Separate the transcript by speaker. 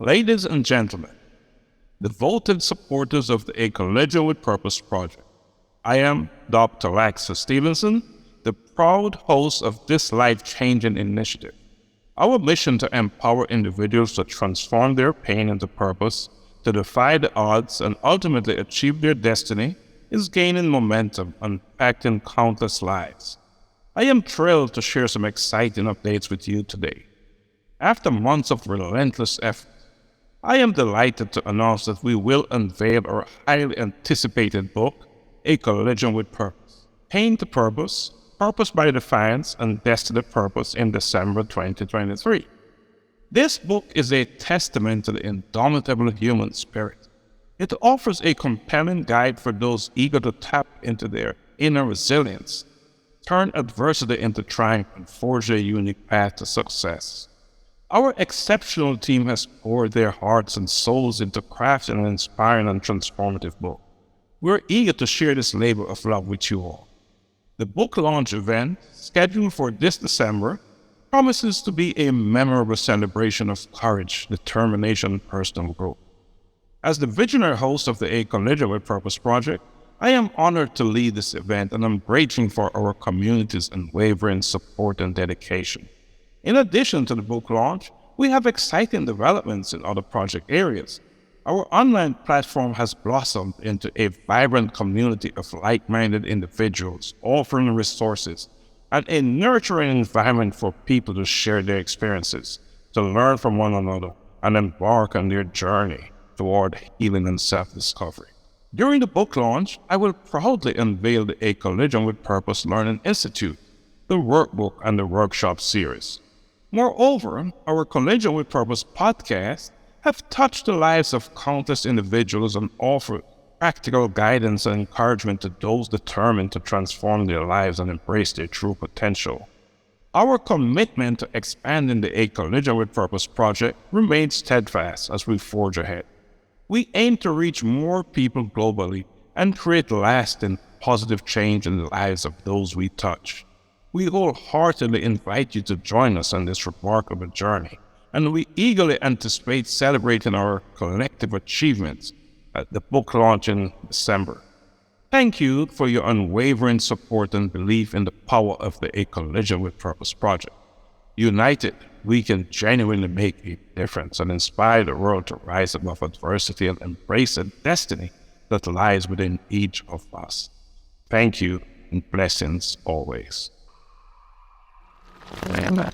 Speaker 1: Ladies and gentlemen, devoted supporters of the A Collegian with Purpose project, I am Dr. Laxley Stephenson, the proud host of this life-changing initiative. Our mission to empower individuals to transform their pain into purpose, to defy the odds and ultimately achieve their destiny is gaining momentum and impacting countless lives. I am thrilled to share some exciting updates with you today. After months of relentless effort, I am delighted to announce that we will unveil our highly anticipated book, A Collegian with Purpose, Pain to Purpose, Purpose by Defiance, and Destiny Purpose in December 2023. This book is a testament to the indomitable human spirit. It offers a compelling guide for those eager to tap into their inner resilience, turn adversity into triumph, and forge a unique path to success. Our exceptional team has poured their hearts and souls into crafting an inspiring and transformative book. We're eager to share this labor of love with you all. The book launch event, scheduled for this December, promises to be a memorable celebration of courage, determination, and personal growth. As the visionary host of the A Collegian with Purpose project, I am honored to lead this event, and I'm grateful for our community's unwavering support and dedication. In addition to the book launch, we have exciting developments in other project areas. Our online platform has blossomed into a vibrant community of like-minded individuals offering resources and a nurturing environment for people to share their experiences, to learn from one another, and embark on their journey toward healing and self-discovery. During the book launch, I will proudly unveil the A Collegian with Purpose Learning Institute, the workbook and the workshop series. Moreover, our Collegian with Purpose podcast have touched the lives of countless individuals and offered practical guidance and encouragement to those determined to transform their lives and embrace their true potential. Our commitment to expanding the A Collegian with Purpose project remains steadfast as we forge ahead. We aim to reach more people globally and create lasting, positive change in the lives of those we touch. We wholeheartedly invite you to join us on this remarkable journey, and we eagerly anticipate celebrating our collective achievements at the book launch in December. Thank you for your unwavering support and belief in the power of the A Collegian with Purpose project. United, we can genuinely make a difference and inspire the world to rise above adversity and embrace the destiny that lies within each of us. Thank you, and blessings always.
Speaker 2: Amen.